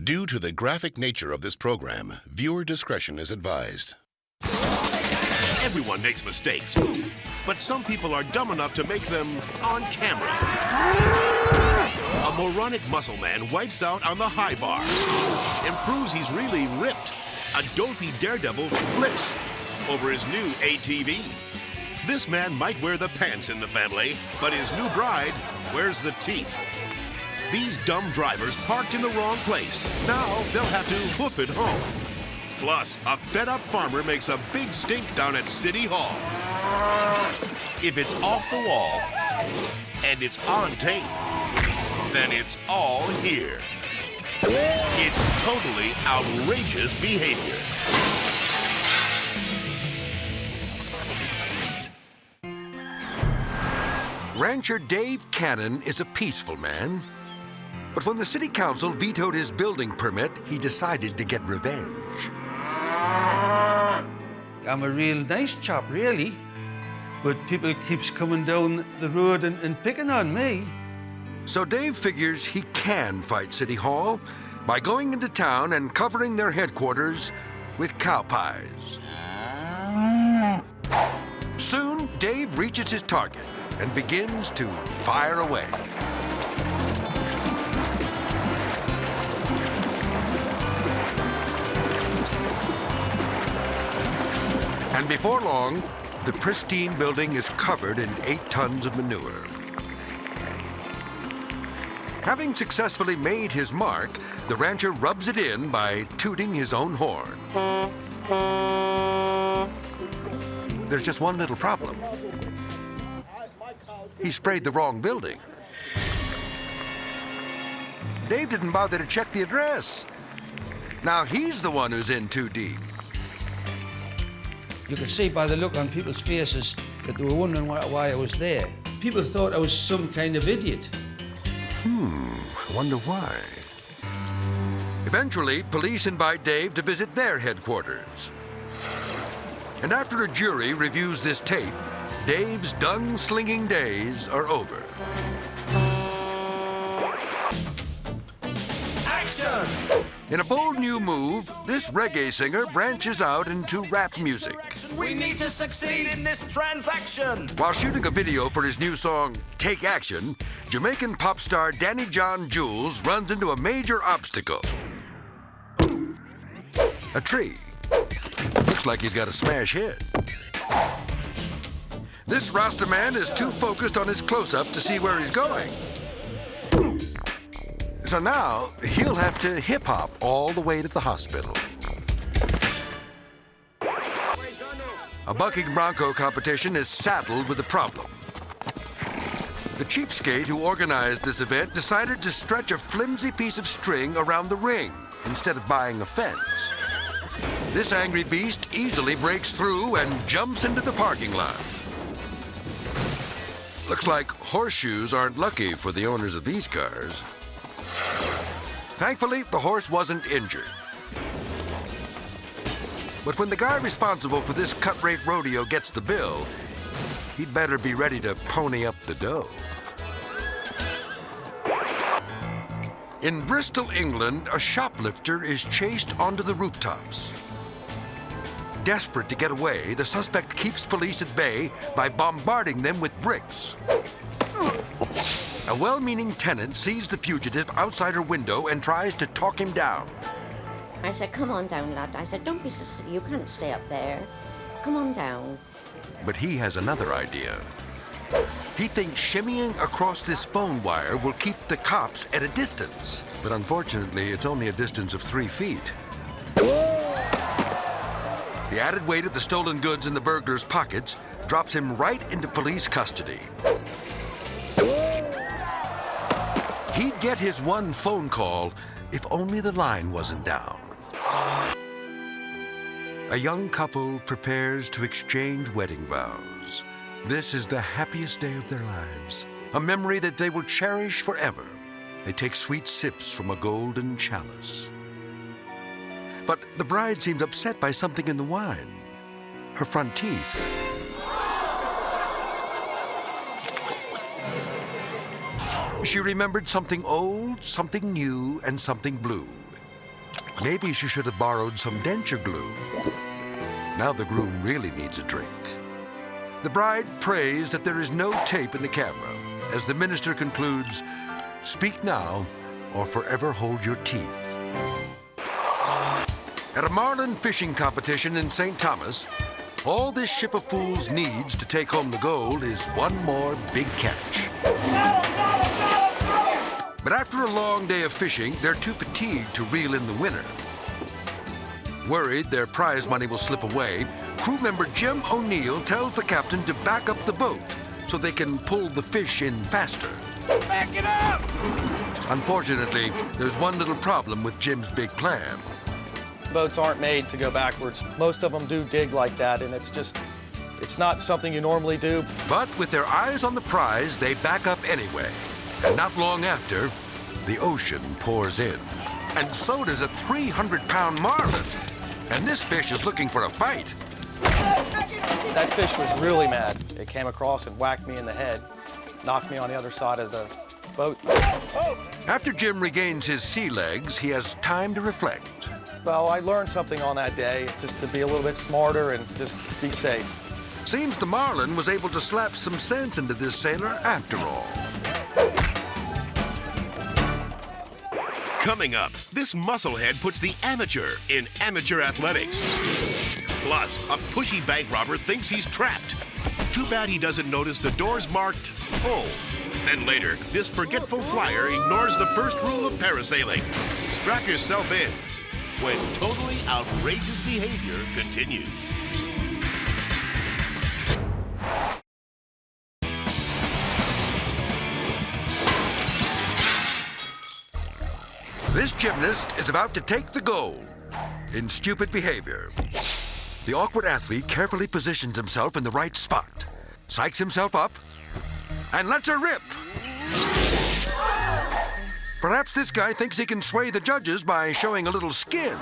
Due to the graphic nature of this program, viewer discretion is advised. Everyone makes mistakes, but some people are dumb enough to make them on camera. A moronic muscle man wipes out on the high bar and proves he's really ripped. A dopey daredevil flips over his new ATV. This man might wear the pants in the family, but his new bride wears the teeth. These dumb drivers parked in the wrong place. Now they'll have to hoof it home. Plus, a fed-up farmer makes a big stink down at City Hall. If it's off the wall and it's on tape, then it's all here. It's totally outrageous behavior. Rancher Dave Cannon is a peaceful man. But when the city council vetoed his building permit, he decided to get revenge. I'm a real nice chap, really. But people keeps coming down the road and picking on me. So Dave figures he can fight City Hall by going into town and covering their headquarters with cow pies. Soon, Dave reaches his target and begins to fire away. And before long, the pristine building is covered in 8 tons of manure. Having successfully made his mark, the rancher rubs it in by tooting his own horn. There's just one little problem. He sprayed the wrong building. Dave didn't bother to check the address. Now he's the one who's in too deep. You could see by the look on people's faces that they were wondering why I was there. People thought I was some kind of idiot. I wonder why. Eventually, police invite Dave to visit their headquarters. And after a jury reviews this tape, Dave's dung-slinging days are over. Action! In a bold new move, this reggae singer branches out into rap music. We need to succeed in this transaction! While shooting a video for his new song, Take Action, Jamaican pop star Danny John Jules runs into a major obstacle. A tree. Looks like he's got a smash hit. This Rasta man is too focused on his close-up to see where he's going. So now, he'll have to hip-hop all the way to the hospital. A bucking bronco competition is saddled with a problem. The cheapskate who organized this event decided to stretch a flimsy piece of string around the ring instead of buying a fence. This angry beast easily breaks through and jumps into the parking lot. Looks like horseshoes aren't lucky for the owners of these cars. Thankfully, the horse wasn't injured. But when the guy responsible for this cut-rate rodeo gets the bill, he'd better be ready to pony up the dough. In Bristol, England, a shoplifter is chased onto the rooftops. Desperate to get away, the suspect keeps police at bay by bombarding them with bricks. A well-meaning tenant sees the fugitive outside her window and tries to talk him down. I said, come on down, lad. I said, don't be so silly. You can't stay up there. Come on down. But he has another idea. He thinks shimmying across this phone wire will keep the cops at a distance. But unfortunately, it's only a distance of 3 feet. The added weight of the stolen goods in the burglar's pockets drops him right into police custody. He'd get his one phone call if only the line wasn't down. A young couple prepares to exchange wedding vows. This is the happiest day of their lives, a memory that they will cherish forever. They take sweet sips from a golden chalice. But the bride seems upset by something in the wine. Her front teeth. She remembered something old, something new, and something blue. maybe she should have borrowed some denture glue. Now the groom really needs a drink. The bride prays that there is no tape in the camera as the minister concludes, "Speak now or forever hold your teeth." At a marlin fishing competition in St. Thomas, all this ship of fools needs to take home the gold is one more big catch. But after a long day of fishing, they're too fatigued to reel in the winner. Worried their prize money will slip away, crew member Jim O'Neill tells the captain to back up the boat so they can pull the fish in faster. Back it up! Unfortunately, there's one little problem with Jim's big plan. Boats aren't made to go backwards. Most of them do dig like that, and it's not something you normally do. But with their eyes on the prize, they back up anyway. And not long after, the ocean pours in. And so does a 300-pound marlin. And this fish is looking for a fight. That fish was really mad. It came across and whacked me in the head, knocked me on the other side of the boat. After Jim regains his sea legs, he has time to reflect. Well, I learned something on that day, just to be a little bit smarter and just be safe. Seems the marlin was able to slap some sense into this sailor after all. Coming up, this musclehead puts the amateur in amateur athletics. Plus, a pushy bank robber thinks he's trapped. Too bad he doesn't notice the door's marked full. Then later, this forgetful flyer ignores the first rule of parasailing. Strap yourself in when totally outrageous behavior continues. This gymnast is about to take the gold in stupid behavior. The awkward athlete carefully positions himself in the right spot, psychs himself up, and lets her rip. Perhaps this guy thinks he can sway the judges by showing a little skin.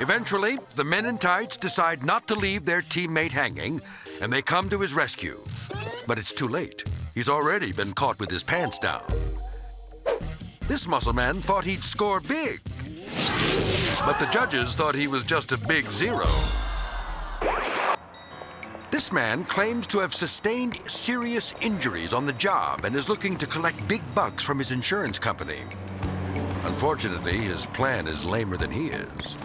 Eventually, the men in tights decide not to leave their teammate hanging, and they come to his rescue. But it's too late. He's already been caught with his pants down. This muscle man thought he'd score big, but the judges thought he was just a big zero. This man claims to have sustained serious injuries on the job and is looking to collect big bucks from his insurance company. Unfortunately, his plan is lamer than he is.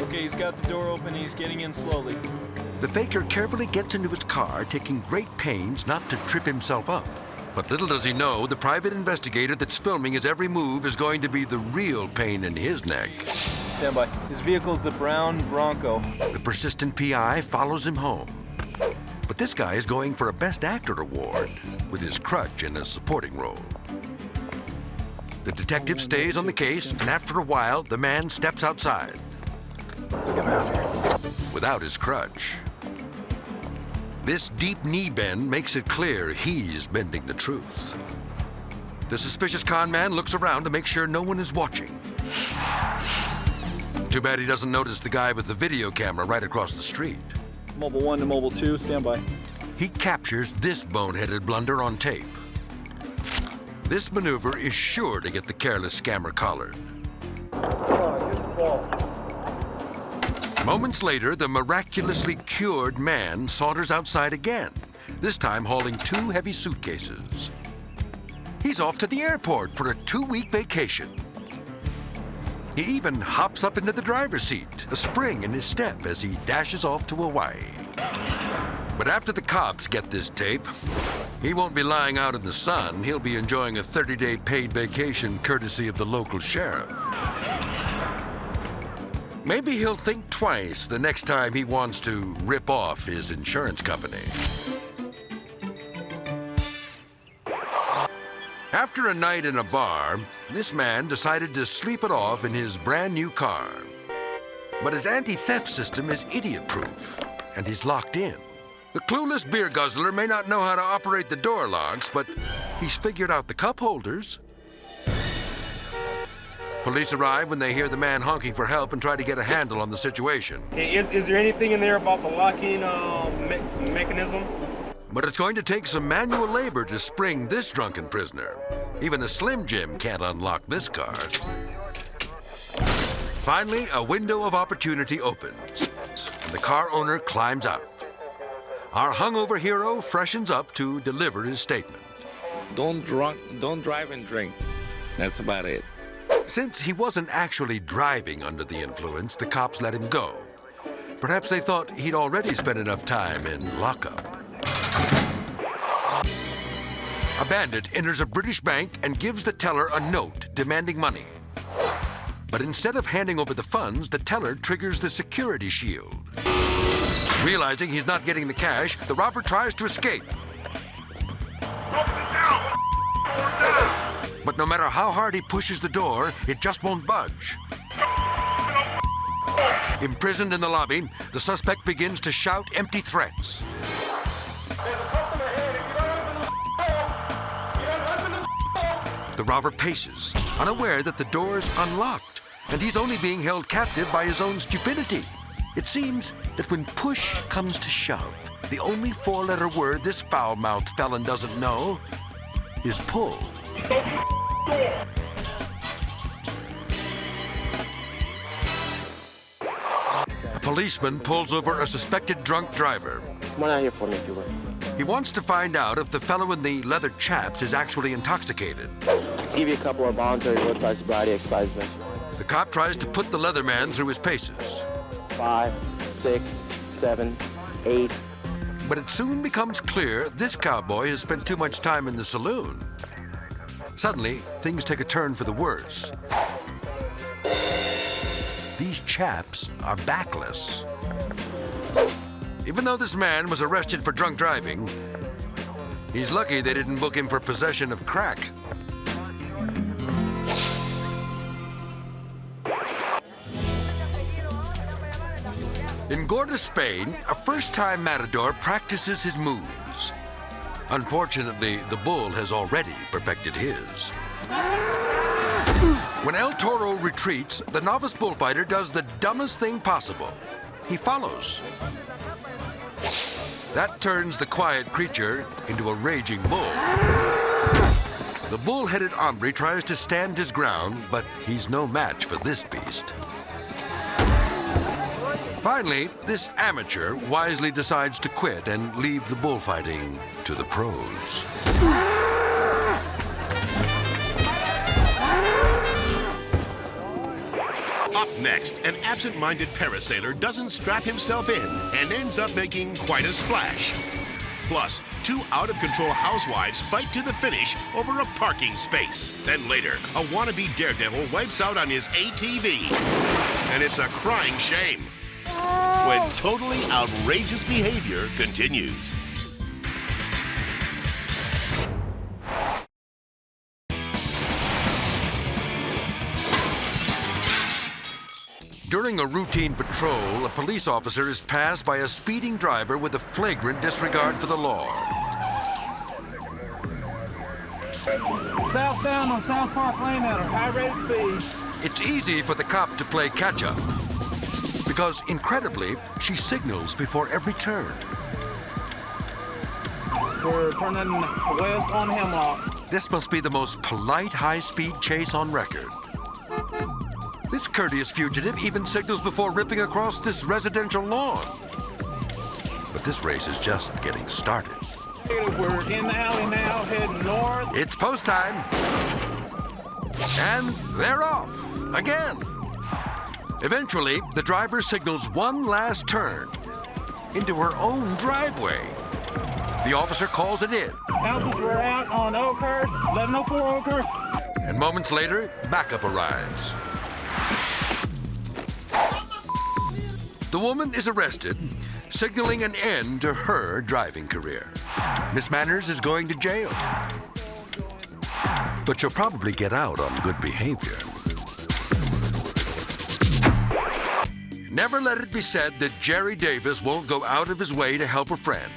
Okay, he's got the door open, he's getting in slowly. The faker carefully gets into his car, taking great pains not to trip himself up. But little does he know, the private investigator that's filming his every move is going to be the real pain in his neck. Stand by. His vehicle is the brown Bronco. The persistent PI follows him home. But this guy is going for a Best Actor award with his crutch in a supporting role. The detective stays on the case, and after a while, the man steps outside. Let's get him out here. Without his crutch. This deep knee bend makes it clear he's bending the truth. The suspicious con man looks around to make sure no one is watching. Too bad he doesn't notice the guy with the video camera right across the street. Mobile 1 to Mobile 2, stand by. He captures this boneheaded blunder on tape. This maneuver is sure to get the careless scammer collared. Moments later, the miraculously cured man saunters outside again, this time hauling 2 heavy suitcases. He's off to the airport for a 2-week vacation. He even hops up into the driver's seat, a spring in his step as he dashes off to Hawaii. But after the cops get this tape, he won't be lying out in the sun. He'll be enjoying a 30-day paid vacation courtesy of the local sheriff. Maybe he'll think twice the next time he wants to rip off his insurance company. After a night in a bar, this man decided to sleep it off in his brand new car. But his anti-theft system is idiot-proof, and he's locked in. The clueless beer guzzler may not know how to operate the door locks, but he's figured out the cup holders. Police arrive when they hear the man honking for help and try to get a handle on the situation. Hey, is there anything in there about the locking mechanism? But it's going to take some manual labor to spring this drunken prisoner. Even a Slim Jim can't unlock this car. Finally, a window of opportunity opens, and the car owner climbs out. Our hungover hero freshens up to deliver his statement. Don't drive and drink. That's about it. Since he wasn't actually driving under the influence, the cops let him go. Perhaps they thought he'd already spent enough time in lockup. A bandit enters a British bank and gives the teller a note demanding money. But instead of handing over the funds, the teller triggers the security shield. Realizing he's not getting the cash, the robber tries to escape. But no matter how hard he pushes the door, it just won't budge. Imprisoned in the lobby, the suspect begins to shout empty threats. The robber paces, unaware that the door's unlocked, and he's only being held captive by his own stupidity. It seems that when push comes to shove, the only four-letter word this foul-mouthed felon doesn't know is pull. A policeman pulls over a suspected drunk driver. Come on out here for me, Cuba. He wants to find out if the fellow in the leather chaps is actually intoxicated. I'll give you a couple of voluntary roadside sobriety exercises. The cop tries to put the leather man through his paces. 5, 6, 7, 8. But it soon becomes clear this cowboy has spent too much time in the saloon. Suddenly, things take a turn for the worse. These chaps are backless. Even though this man was arrested for drunk driving, he's lucky they didn't book him for possession of crack. In Gorda, Spain, a first-time matador practices his moves. Unfortunately, the bull has already perfected his. When El Toro retreats, the novice bullfighter does the dumbest thing possible. He follows. That turns the quiet creature into a raging bull. The bull-headed hombre tries to stand his ground, but he's no match for this beast. Finally, this amateur wisely decides to quit and leave the bullfighting to the pros. Up next, an absent-minded parasailer doesn't strap himself in and ends up making quite a splash. Plus, two out-of-control housewives fight to the finish over a parking space. Then later, a wannabe daredevil wipes out on his ATV. And it's a crying shame when totally outrageous behavior continues. During a routine patrol, a police officer is passed by a speeding driver with a flagrant disregard for the law. Southbound on South Park Lane at a high rate of speed. It's easy for the cop to play catch-up, because incredibly, she signals before every turn. We're turning west on Hemlock. This must be the most polite high-speed chase on record. This courteous fugitive even signals before ripping across this residential lawn. But this race is just getting started. We're in the alley now, heading north. It's post time. And they're off again. Eventually, the driver signals one last turn into her own driveway. The officer calls it in. Houses were out on Oakhurst, 1104 Oakhurst. And moments later, backup arrives. The woman is arrested, signaling an end to her driving career. Miss Manners is going to jail. But she'll probably get out on good behavior. Never let it be said that Jerry Davis won't go out of his way to help a friend.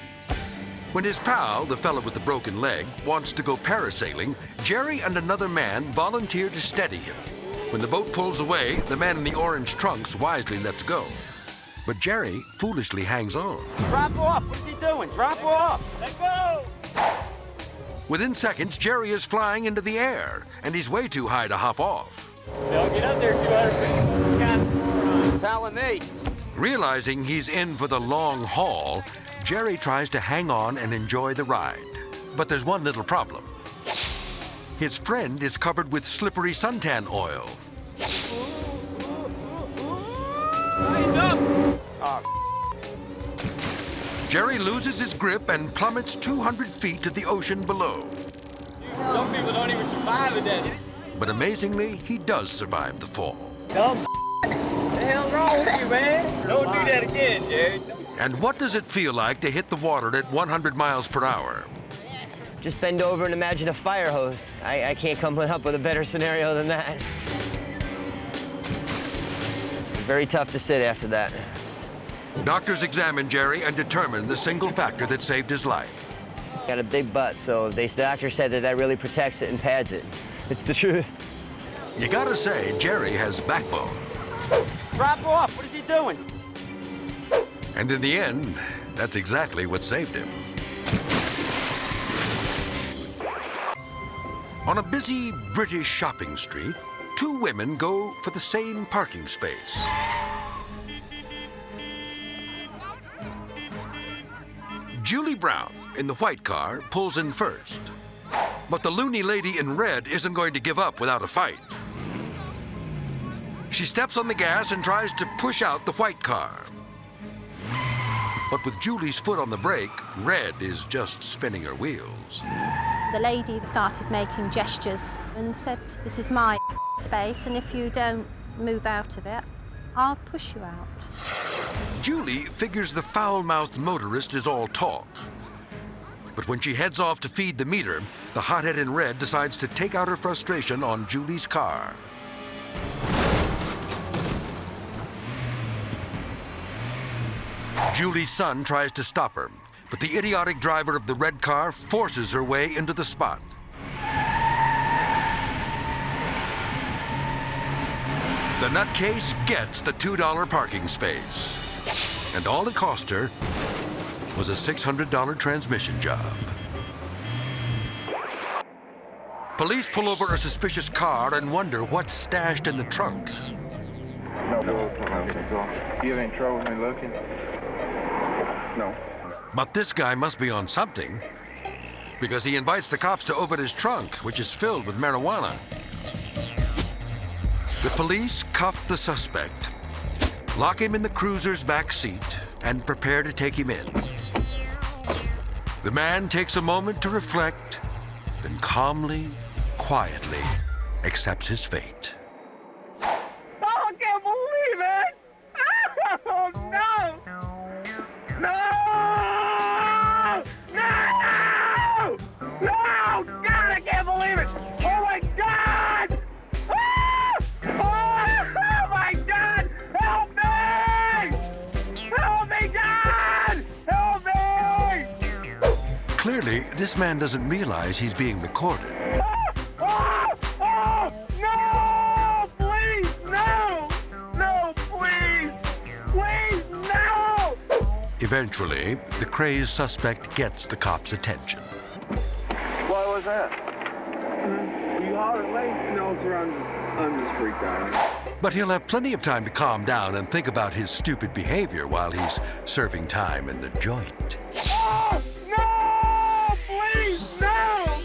When his pal, the fellow with the broken leg, wants to go parasailing, Jerry and another man volunteer to steady him. When the boat pulls away, the man in the orange trunks wisely lets go. But Jerry foolishly hangs on. Drop off. What's he doing? Drop off. Let go. Within seconds, Jerry is flying into the air, and he's way too high to hop off. Now get up there 200 feet. telling me. Realizing he's in for the long haul, Jerry tries to hang on and enjoy the ride. But there's one little problem. His friend is covered with slippery suntan oil. Jerry loses his grip and plummets 200 feet to the ocean below. Some people don't even survive it then. But amazingly, he does survive the fall. Dumb. What the hell's wrong with you, man? Don't do that again, dude. And what does it feel like to hit the water at 100 miles per hour? Just bend over and imagine a fire hose. I can't come up with a better scenario than that. Very tough to sit after that. Doctors examine Jerry and determine the single factor that saved his life. Got a big butt, so the doctor said that really protects it and pads it. It's the truth. You gotta say, Jerry has backbone. Drop off. What is he doing? And in the end, that's exactly what saved him. On a busy British shopping street, two women go for the same parking space. Julie Brown, in the white car, pulls in first. But the loony lady in red isn't going to give up without a fight. She steps on the gas and tries to push out the white car. But with Julie's foot on the brake, red is just spinning her wheels. The lady started making gestures and said, "This is my space, and if you don't move out of it, I'll push you out." Julie figures the foul-mouthed motorist is all talk. But when she heads off to feed the meter, the hothead in red decides to take out her frustration on Julie's car. Julie's son tries to stop her, but the idiotic driver of the red car forces her way into the spot. The nutcase gets the $2 parking space. And all it cost her was a $600 transmission job. Police pull over a suspicious car and wonder what's stashed in the trunk. You have any trouble with me looking? No. But this guy must be on something, because he invites the cops to open his trunk, which is filled with marijuana. The police cuff the suspect, lock him in the cruiser's back seat, and prepare to take him in. The man takes a moment to reflect, then calmly, quietly accepts his fate. Oh, I can't believe it! Oh, no! No! No! No! God, I can't believe it! Oh, my God! Ah! Oh, my God! Help me! Help me, God! Help me! Clearly, this man doesn't realize he's being recorded. No! Please, no! No, please! Please, no! Eventually, the crazed suspect gets the cops' attention. What was that? You hollered late, you know, sir, I'm just freaked out. But he'll have plenty of time to calm down and think about his stupid behavior while he's serving time in the joint. Oh, no! Please, no!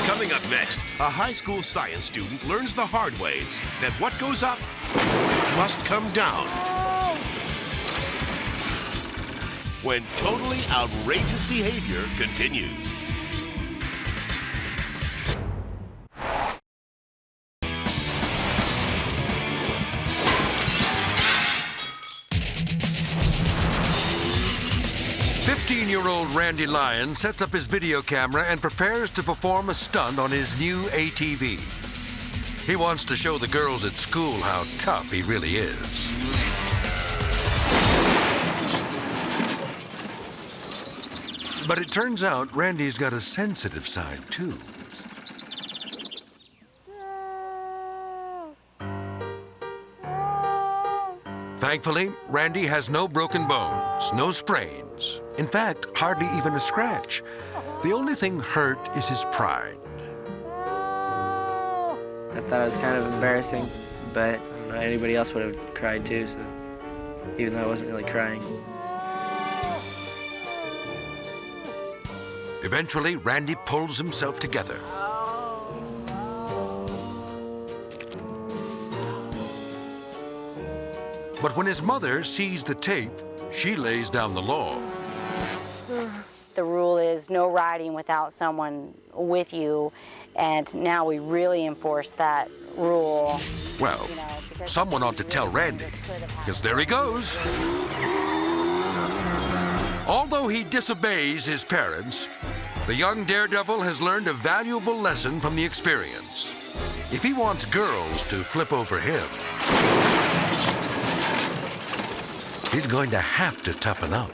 Coming up next, a high school science student learns the hard way that what goes up must come down. When totally outrageous behavior continues. "15-year-old Randy Lyon sets up his video camera and prepares to perform a stunt on his new ATV. He wants to show the girls at school how tough he really is. But it turns out Randy's got a sensitive side, too. Thankfully, Randy has no broken bones, no sprains. In fact, hardly even a scratch. The only thing hurt is his pride. I thought it was kind of embarrassing, but I don't know, anybody else would have cried too, so even though I wasn't really crying. Eventually, Randy pulls himself together. But when his mother sees the tape, she lays down the law. The rule is no riding without someone with you, and now we really enforce that rule. Well, someone ought to tell Randy, because there he goes. Although he disobeys his parents, the young daredevil has learned a valuable lesson from the experience. If he wants girls to flip over him, he's going to have to toughen up.